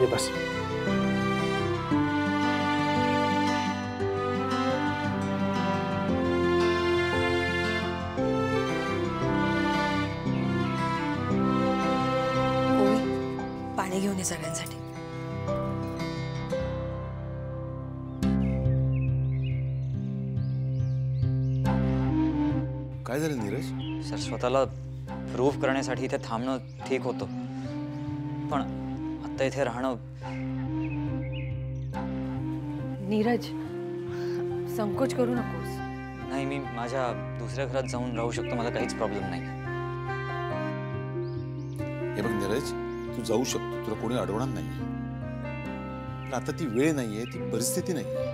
ये बस. पाणी घेऊन ये सगळ्यांसाठी. काय झालं नीरज? सर स्वतःला प्रूव्ह करण्यासाठी इथे थांबणं ठीक होतं, पण आता इथे राहणं. नीरज, संकोच करू नकोस. नाही, मी माझ्या दुसऱ्या घरात जाऊन राहू शकतो, मला काहीच प्रॉब्लेम नाही. हे बघ नीरज, तू जाऊ शकतो, तुला कोणी अडवणार नाहीये. पण आता ती वेळ नाहीये, ती परिस्थिती नाहीये.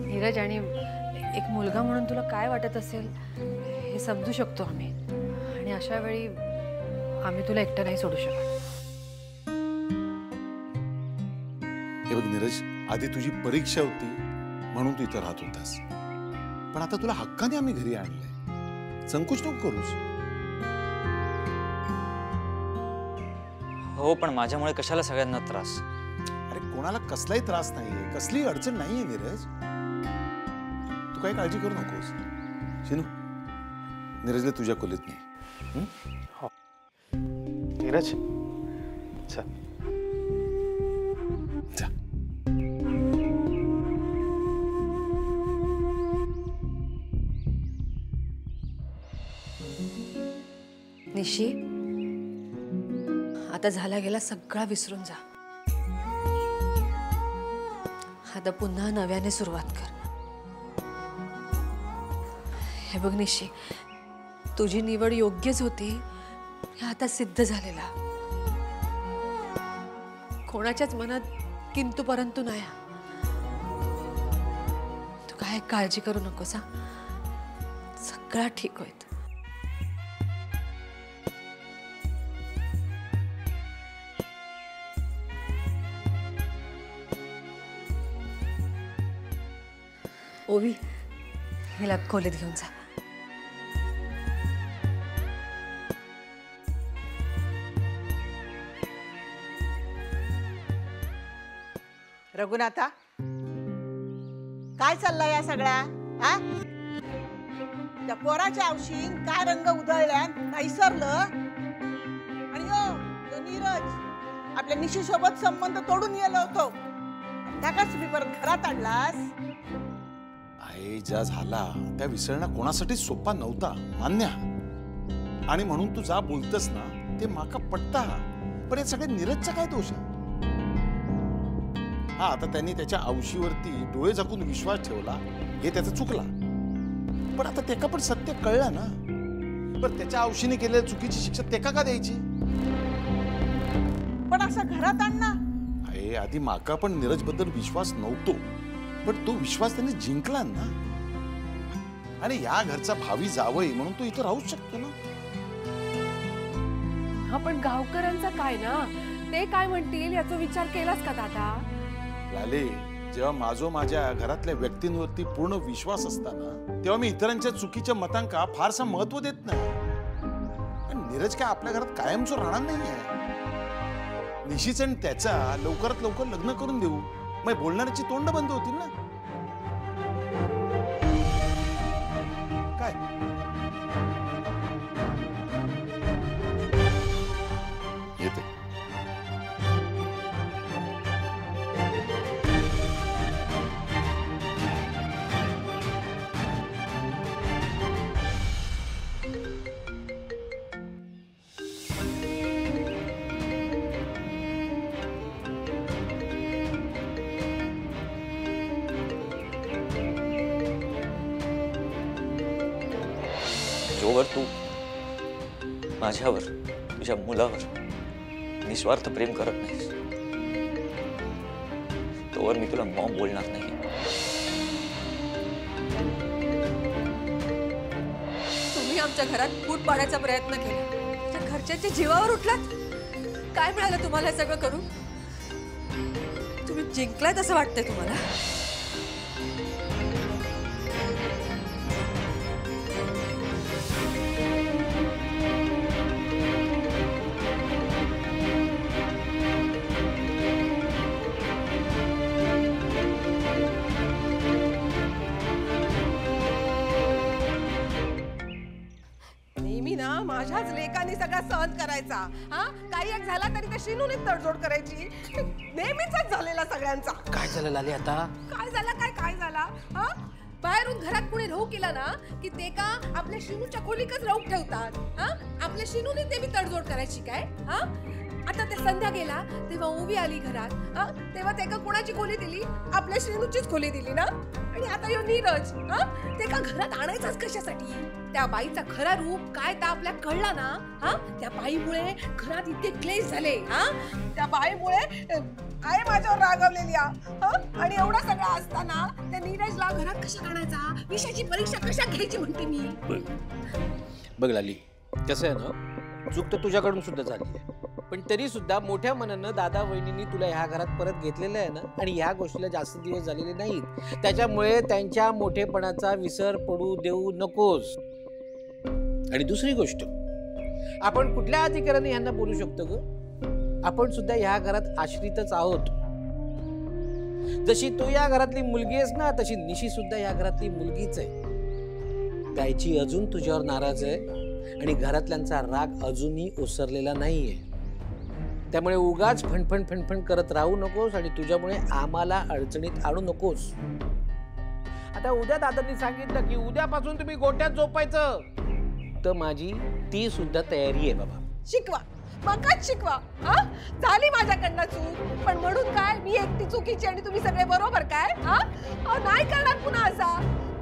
नीरज, आणि एक मुलगा म्हणून तुला काय वाटत असेल हे समजू शकतो आम्ही, आणि अशा वेळी आम्ही तुला एकटं नाही सोडू शकत. हे बघ नीरज, आधी तुझी परीक्षा होती म्हणून तू इथं राहत होतास, पण आता तुला हक्काने आम्ही घरी आणलंय. संकोच नको करूस. हो, पण माझ्यामुळे कशाला सगळ्यांना त्रास? अरे कोणाला कसलाही त्रास नाहीये, कसलीही अडचण नाहीये नीरज. तू काही काळजी करू नकोस. शिनू, नीरजला तुझ्या खोलीत नाही. हो नीरज, चल. जा. निशी, आता झाला गेला सगळा विसरून जा. आता पुन्हा नव्याने सुरुवात कर. हे बघ निशी, तुझी निवड योग्यच होती हे आता सिद्ध झालेला. कोणाच्याच मनात किंतु परंतु नाही. तू काय काळजी करू नकोस. सगळा ठीक होईल. ओवी, हिला खोलीत घेऊन जा. रघुनाथा, काय चाललंय या सगळ्या? हा, त्या पोराच्या औशीन काय रंग उधळल्या, काही सरलं? आणि यो नीरज, आपल्या निशी सोबत संबंध तोडून गेलो होतो, त्याकाच तुम्ही परत घरात आणलास. आई, ज्या झाला त्या विसरणं कोणासाठी सोपा नव्हता, मान्य. आणि म्हणून तू जा बोलतस ना ते माका पटता. पण या सगळ्या नीरजचा काय दोष आहे? हा, आता त्यांनी त्याच्या औशीवरती डोळे झाकून विश्वास ठेवला, हे त्याचं चुकला. पण आता त्याका पण सत्य कळलं ना. पण त्याच्या औशीने केलेल्या चुकीची शिक्षा त्याका का द्यायची? पण असं घरात आण ना. आहे, आधी माका पण नीरज बद्दल विश्वास नव्हतो, पण तो विश्वास त्याने जिंकला ना. आणि या घरचा भावी जावई म्हणून तो इथं राहूच शकतो ना. हा, पण गावकऱ्यांचा काय ना, ते काय म्हणतील याचा विचार केलास का दादा? लाले, जेव्हा माझ्या घरातल्या व्यक्तींवरती पूर्ण विश्वास असताना तेव्हा मी इतरांच्या चुकीच्या मतांका फारसा महत्व देत नाही. आणि नीरज काय आपल्या घरात कायमचं राहणार नाहीये. निशीच आणि त्याचा लवकरात लवकर लग्न करून देऊ, मग बोलणाऱ्याची तोंड बंद होतील ना. काय येते? जोवर तू माझ्यावर, तुझ्या मुलावर निस्वार्थ प्रेम करत नाहीस, तोवर मी तुला मॉम बोलणार नाही. तुम्ही आमच्या घरात फूट पाडायचा प्रयत्न केला, त्या घरच्यांच्या जीवावर उठलात. काय मिळालं तुम्हाला हे सगळं करून? तुम्ही जिंकलात असं वाटतंय तुम्हाला? नेहमी ना माझ्याच लेकाने सगळा सहन करायचा. हा काही एक झाला तरी त्या शिनूने तडजोड करायची. नेहमीच झालेला सगळ्यांचा. काय झालं लाली आता? काय झाला हा बाहेरून घरात कुणी राहू केला ना की ते का आपल्या शिनूच्या खोलीकच राहू ठेवतात. हा आपल्या शिनूने नेहमी तडजोड करायची काय. हा आता ते संध्या गेला तेव्हा ओवी आली घरात. हा तेव्हा ते का कुणाची खोली दिली? आपल्या शिनूचीच खोली दिली ना. आणि आता यो नीरज हा ते का घरात आणायचाच कशासाठी? त्या बाईचा खरा रूप काय ता आपल्या कळला ना. हा त्या बाईमुळे घरात इतके क्लेश झाले. हा त्या बाईमुळे आहे माझ्यावर रागवलेली. आणि एवढा सगळा असताना त्या नीरजला घरात कशा आणायचा? विषयाची परीक्षा कशा घ्यायची म्हणते मी. बघ लाली, कसं आहे ना, चूक तर तुझ्याकडून सुद्धा झाली आहे, पण तरी सुद्धा मोठ्या मनानं दादा वहिनींनी तुला ह्या घरात परत घेतलेलं आहे ना, आणि ह्या गोष्टीला जास्त दिवस झालेले नाहीत. त्याच्यामुळे त्यांच्या मोठेपणाचा विसर पडू देऊ नकोस. आणि दुसरी गोष्ट, आपण कुठल्या अधिकाराने ह्यांना बोलू शकतो ग? आपण सुद्धा ह्या घरात आश्रितच आहोत. जशी तू या घरातली मुलगी आहेस ना, तशी निशी सुद्धा या घरातली मुलगीच आहे. गायची अजून तुझ्यावर नाराज आहे आणि घरातल्यांचा राग अजूनही ओसरलेला नाहीये. त्यामुळे उगाच फणफण फणफण करत राहू नकोस आणि तुझ्यामुळे आम्हाला अडचणीत आणू नकोस. आता उद्या दादांनी सांगितलं की उद्यापासून तुम्ही गोठ्यात झोपायचं, तर माझी ती सुद्धा तयारी आहे बाबा. शिकवा मकाच शिकवा. हा झाली माझ्याकडनं चूक, पण म्हणून काय मी एकटी चुकीची आणि तुम्ही सगळे बरोबर काय? हा नाही करणार पुन्हा असा.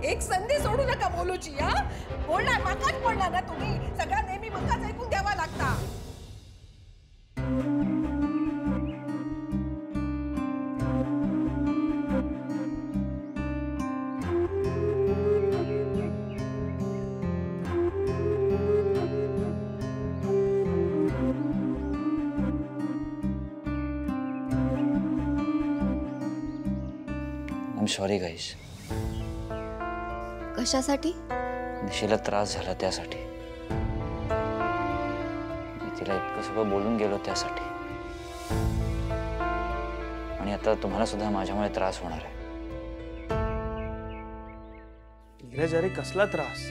एक संधी सोडू नका बोलूची. हा बोलणार मकाच बोलणार ना तुम्ही. सगळा नेहमी मकाच ऐकून द्यावा लागता. आय एम सॉरी गाईस. कशासाठी? निशीला त्रास झाला त्यासाठी. मी तिला इतकं सगळं बोलून गेलो त्यासाठी. आणि आता तुम्हाला सुद्धा माझ्यामुळे त्रास होणार आहे. नीरज अरे कसला त्रास?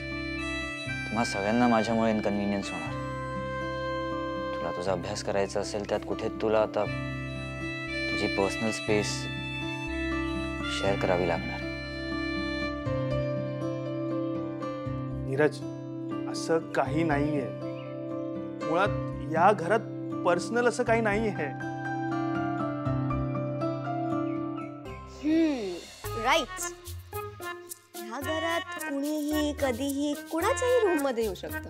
तुम्हा सगळ्यांना माझ्यामुळे इनकन्व्हिनियन्स होणार. तुला तुझा अभ्यास करायचा असेल, त्यात कुठे तुला आता तुझी पर्सनल स्पेस शेअर करावी लागणार. नीरज असं काही नाहीये. मुळात या घरात पर्सनल असं काही नाही आहे. राईट. ह्या घरात कुणीही कधीही कुणाच्याही रूम मध्ये येऊ शकतं.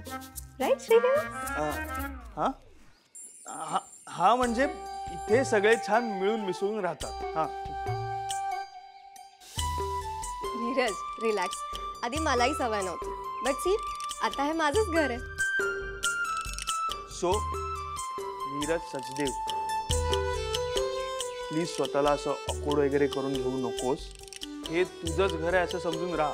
राईट श्रीनिवास? हा हा हा म्हणजे इथे सगळे छान मिळून मिसळून राहतात. हा नीरज रिलॅक्स. आधी मलाही सवय नव्हती, बट सी आता हे माझंच घर आहे. सो नीरज सचदेव, प्लीज स्वतःला असं ऑकवर्ड वगैरे करून घेऊ नकोस. हे तुझंच घर आहे असं समजून राहा.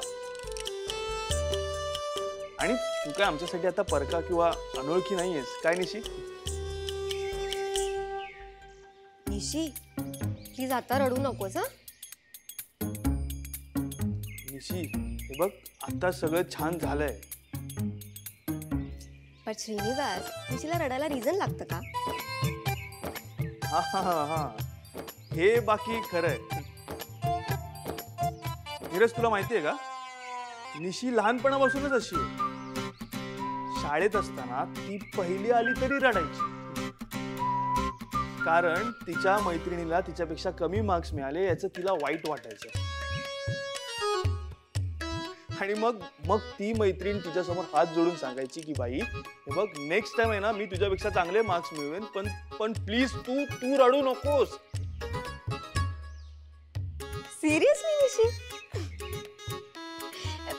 आणि तू काय आमच्यासाठी आता परका किंवा अनोळखी नाहीयेस काय निशी? निशी प्लीज आता रडू नकोस. हा निशी हे बघ आता सगळं छान झालंय. पण श्रीनिवास, निशीला रडायला रिझन लागतं का? हा हा हा हा हे बाकी खरंय. नीरज तुला माहितीये का, निशी लहानपणापासूनच अशी आहे. शाळेत असताना ती पहिली आली तरी रडायची, कारण तिच्या मैत्रिणीला तिच्यापेक्षा कमी मार्क्स मिळाले याचं तिला वाईट वाटायचं. आणि मग ती मैत्रीण तिच्यासमोर हात जोडून सांगायची की बाई हे बघ, नेक्स्ट टाइम आहे ना मी तुझ्यापेक्षा चांगले मार्क्स मिळवेन, पण प्लीज तू रडू नकोस. सिरियसली निशी?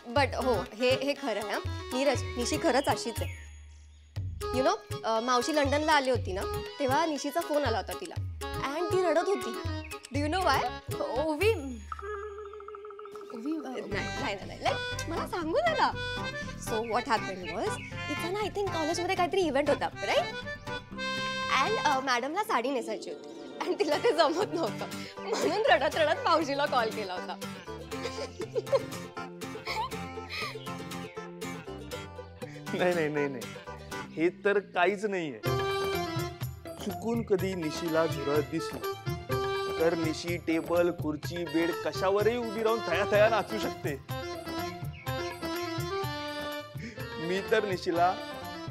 बट हो, हे खरं आहे. नीरज, निशी खरंच अशीच आहे. यु नो, मावशी लंडनला आली होती ना, तेव्हा निशीचा फोन आला होता तिला, अँड ती रडत होती. Do you know Y? ओवी नाही, मला सांगू ना. सो व्हॉट हॅपन्ड वॉज, इथं ना आय थिंक कॉलेजमध्ये काहीतरी इव्हेंट होता, राईट? अँड मॅडमला साडी नेसायची होती आणि तिला ते जमत नव्हतं, म्हणून रडत रडत मावशीला कॉल केला होता. नाही नाही नाही नाही, हे तर काहीच नाहीये. चुकून कधी निशीला झुरळ दिसली तर निशी टेबल खुर्ची बेड कशावरही उभी राहून थया थया नाचू शकते. मी तर निशीला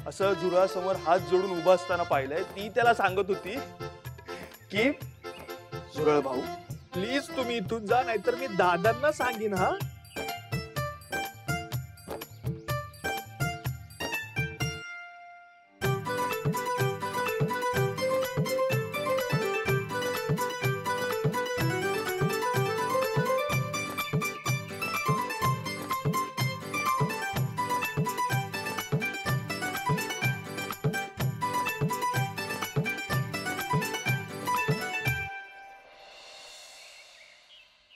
असं झुरळासमोर हात जोडून उभा असताना पाहिलंय. ती त्याला सांगत होती की झुरळ भाऊ प्लीज तुम्ही इथून जा, नाहीतर मी दादांना सांगीन. हा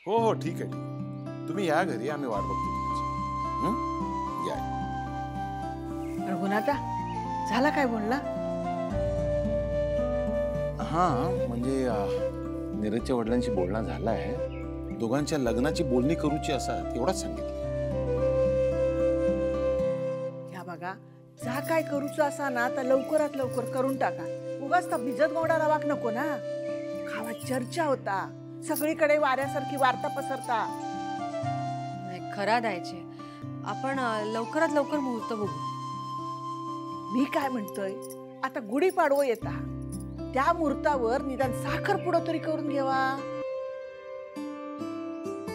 हो हो ठीक आहे, ठीक आहे. तुम्ही या घरी, आम्ही वाट बघतो तुमची. हं? या. रघुनाथा झाला काय बोलला? हा म्हणजे नीरजच्या वडिलांशी बोलणं झालं आहे. दोघांच्या लग्नाची बोलणी करूची असा एवढाच सांगितलं. या बघा, जा काय करूच असा ना तर लवकरात लवकर करून टाका. उगाच तर भिजत गोडा रवाक नको ना. गावात चर्चा होता, सगळीकडे वाऱ्यासारखी वार्ता पसरता. नाही, खरा द्यायचे. आपण लवकरात लवकर मुहूर्त बघू. मी काय म्हणतोय, आता गुढीपाडवो येता, त्या मुहूर्तावर निदान साखरपुडा तरी करून घेवा.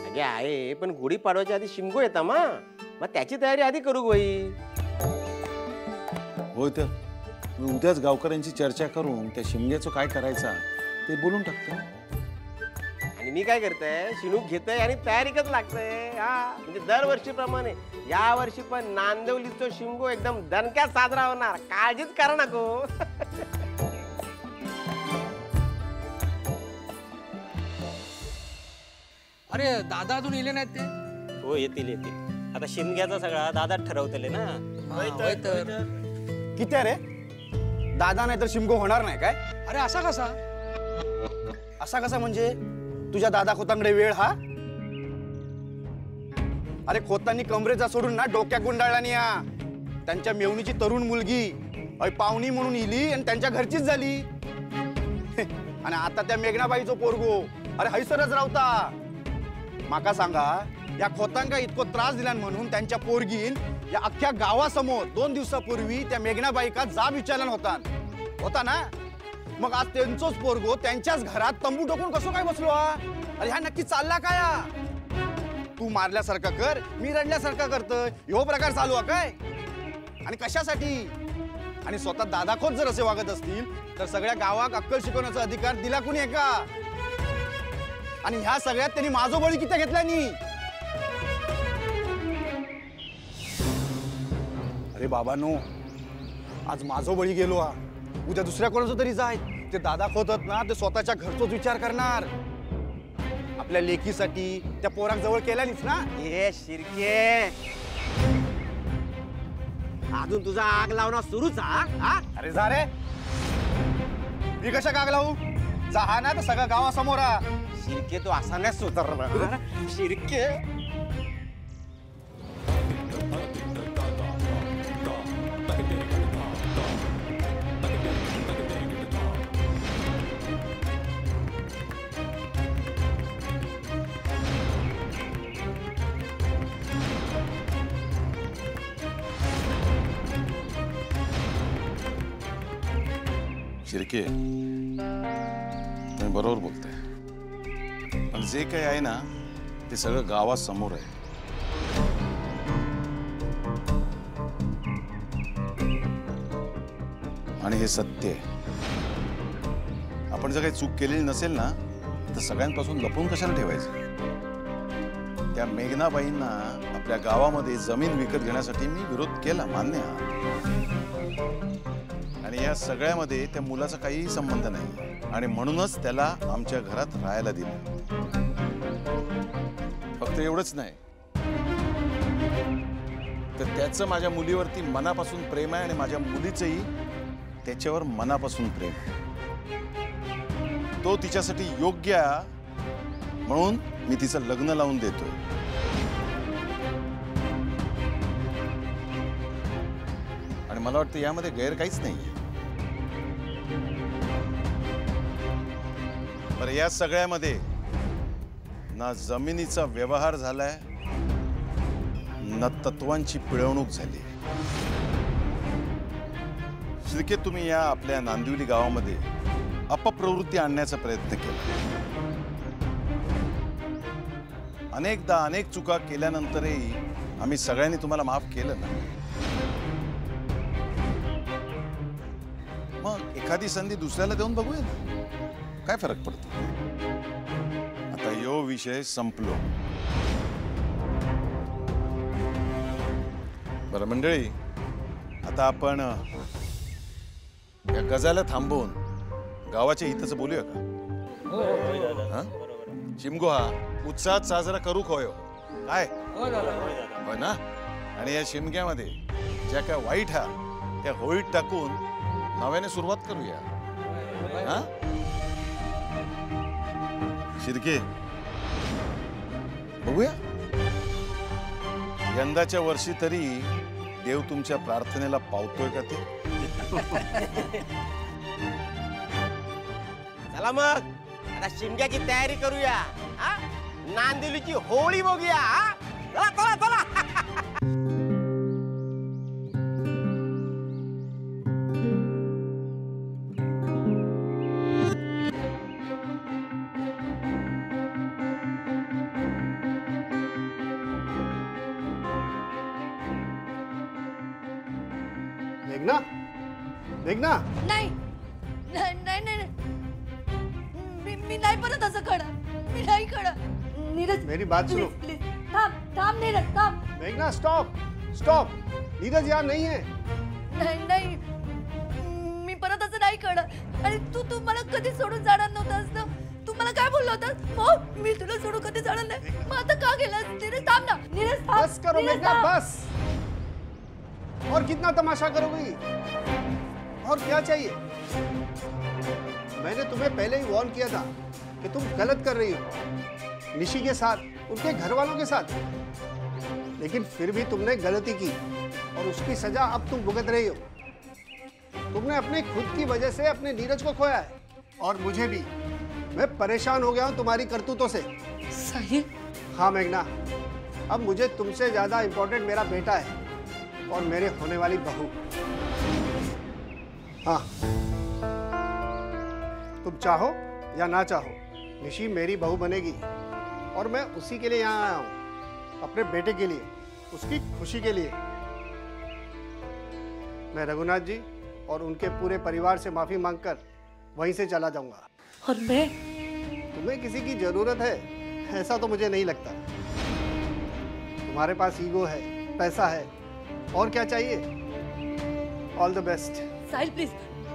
अगे आहे, पण गुढी पाडवायच्या आधी शिमगो येता मग त्याची तयारी आधी करू बाई. होय तर मी उद्याच गावकऱ्यांची चर्चा करून त्या शिमग्याचं काय करायचं ते बोलून टाकतो. आणि मी काय करतोय, शिणूक घेतोय आणि तयारीकच लागतंय. हा म्हणजे दरवर्षीप्रमाणे या वर्षी पण नांदवलीचा शिमगो एकदम दणक्यात साजरा होणार, काळजीच करा नको. अरे दादा अजून येले नाहीत ते? हो येतील येतील. आता शिमग्याचा सगळा दादा ठरवतले ना. होय तर. किती रे दादा नाही तर शिमगो होणार नाही काय? अरे असा कसा? असा कसा म्हणजे तुझ्या दादा खोतांकडे वेळ हा? अरे खोतांनी कमरेचा सोडून ना डोक्या गुंडाळला या. त्यांच्या मेवणीची तरुण मुलगी पाहुणी म्हणून इली आणि त्यांच्या घरचीच झाली. आणि आता त्या मेघनाबाईचो पोरगो अरे हैसरच रावता. माका सांगा, या खोतांका इतको त्रास दिला म्हणून त्यांच्या पोरगीन या अख्ख्या गावासमोर 2 दिवसापूर्वी त्या मेघनाबाईका जाब विचारला होता ना. मग आज त्यांचोच पोरगो त्यांच्याच घरात तंबू टोकून कसं काय बसलो हा? अरे हा नक्की चालला काय? तू मारल्यासारखा कर, मी रडल्यासारखा करतोय, ह्यो प्रकार चालू आहे काय? आणि कशासाठी? आणि स्वतः दादा खोत जर असे वागत असतील तर सगळ्या गावाक अक्कल शिकवण्याचा अधिकार दिला कुणी आहे का? आणि ह्या सगळ्यात त्यांनी माझो बळी किती घेतला नी? अरे बाबांनो, आज माझो बळी गेलो हा, उद्या दुसऱ्या कोणाचं तरी जाय. ते दादा खोतात ना, ते स्वतःच्या घरचोच विचार करणार. आपल्या लेकीसाठी त्या पोराक जवळ केल्यानीच ना. ए शिरके, अजून तुझा आग लावणं सुरूच हा? अरे जा रे, मी कशा आग लावू? जा हा ना तर सगळं गावासमोर हा. शिरके तू असा नाही सुधारणार. शिरके शिर्के, तुम्ही बरोबर बोलताय. पण जे काही आहे ना ते सगळं गावासमोर आहे. आणि हे सत्य आहे. आपण जर काही चूक केलेली नसेल ना तर सगळ्यांपासून लपवून कशाला ठेवायचं? त्या मेघनाबाईंना आपल्या गावामध्ये जमीन विकत घेण्यासाठी मी विरोध केला, मान्य. आणि या सगळ्यामध्ये त्या मुलाचा काहीही संबंध नाही आणि म्हणूनच त्याला आमच्या घरात राहायला दिलं. फक्त एवढंच नाही तर त्याचं माझ्या मुलीवरती मनापासून प्रेम आहे आणि माझ्या मुलीचंही त्याच्यावर मनापासून प्रेम आहे. तो तिच्यासाठी योग्य आहे म्हणून मी तिचं लग्न लावून देतोय. मला वाटतं यामध्ये गैर काहीच नाहीये. बरं, या सगळ्यामध्ये ना जमिनीचा व्यवहार झालाय ना तत्वांची पिळवणूक झाली. शिर्के, तुम्ही या आपल्या नांदिवली गावामध्ये अपप्रवृत्ती आणण्याचा प्रयत्न केला. अनेकदा अनेक चुका केल्यानंतरही आम्ही सगळ्यांनी तुम्हाला माफ केलं ना. मग एखादी संधी दुसऱ्याला देऊन बघूया ना, काय फरक पडतो. आता यो विषय संपलो. बरं मंडळी, आता आपण या गजाला थांबवून गावाच्या हिताचं बोलूया का? हा? चिमगो हा उत्साहात साजरा करू होय काय होय ना. आणि या शिमग्यामध्ये ज्या काय वाईट हा त्या होळीत टाकून नव्याने सुरुवात करूया. हा शिर्के, बघूया यंदाच्या वर्षी तरी देव तुमच्या प्रार्थनेला पावतोय का ते. चला मग आता शिमग्याची तयारी करूया. हा? नांदिवलीची होळी बघूया. हा? चला चला चला. मेघना, मेघना, नाही नाही नाही नाही. मी नाही परत असं कळलं. मी नाही कळलं. नीरज, मेरी बात सुनो. प्लीज थांब थांब नीरज थांब. मेघना, स्टॉप स्टॉप. नीरज यहाँ नहीं है. नाही नाही, मी परत असं नाही कळलं. आणि तू मला कधी सोडून जाणार नव्हतास ना. तू मला काय बोलला होतास? हो, मी तुला सोडून कधी जाणार नाही. मग आता का गेलास? नीरज थांब ना. नीरज थांब. बस करो नीरज, मेघना, थांब. बस. और कितना तमाशा करोगी? और क्या चाहिए? मैंने तुम्हें पहले ही वार्न किया था कि तुम गलत कर रही हो निशी के साथ, उनके घर वालों के साथ. लेकिन फिर भी तुमने गलती की और उसकी सजा अब तुम भुगत रही हो. तुमने अपने खुद की वजह से अपने नीरज को खोया है और मुझे भी. मैं परेशान हो गया हूं तुम्हारी करतूतों से. साहिल, हाँ मेघना, अब मुझे तुमसे ज्यादा इंपॉर्टेंट मेरा बेटा है और मेरे होने वाली बहू. हाँ, तुम चाहो या ना चाहो, निशी मेरी बहू बनेगी और मैं उसी के लिए यहाँ आया हूँ, अपने बेटे के लिए, उसकी खुशी के लिए. मैं रघुनाथ जी और उनके पूरे परिवार से माफी मांगकर वहीं से चला जाऊंगा. और मैं? तुम्हें किसी की जरूरत है ऐसा तो मुझे नहीं लगता. तुम्हारे पास ईगो है, पैसा है, और क्या चाहिए. All the best. Sahil please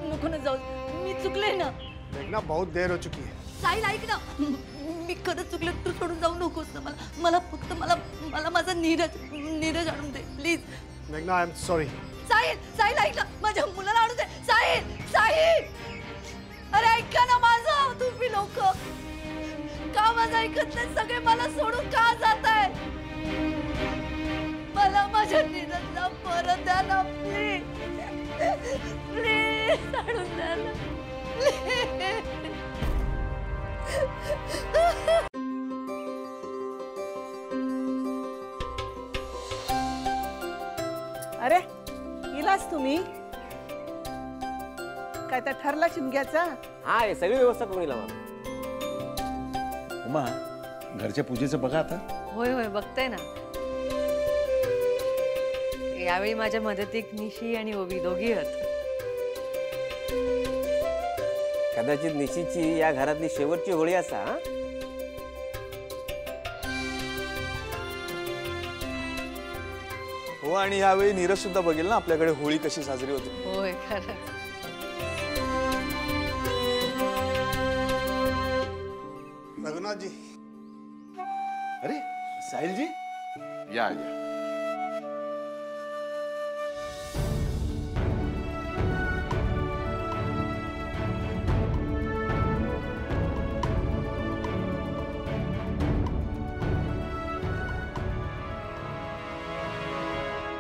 नको ना जाऊ. मी चुकले ना. देखना बहुत देर हो चुकी है. साहिल ऐक ना, मी खरंच चुकले. तू सोडून जाऊ नकोस ना मला. मला फक्त मला माझा नीरज आणून दे प्लीज. मेघना, आय एम सॉरी. साहिल ऐक ना, माझ्या मुलाला आणून दे. साहिल अरे ऐका ना माझं. तुम्ही लोक का माझं ऐकत नाही? सगळे मला सोडून का जाताय? मला माझ्या नीरजला परत द्या ना प्लीज. प्लीज आणून द्या ना. अरे इलाच तुम्ही काय तर ठरला शिमग्याचा? हा, हे सगळी व्यवस्था करून लावा. उमा, घरच्या पूजेचं बघा आता. होय होय बघताय ना. यावेळी माझ्या मदतीक निशी आणि ओवी दोघी आहेत. कदाचित निशीची या घरातली शेवटची होळी असा. हा? हो, आणि यावेळी नीरज सुद्धा बघेल ना आपल्याकडे होळी कशी साजरी होते. होय खरं. रघुनाथ जी. अरे साहिल जी, या या.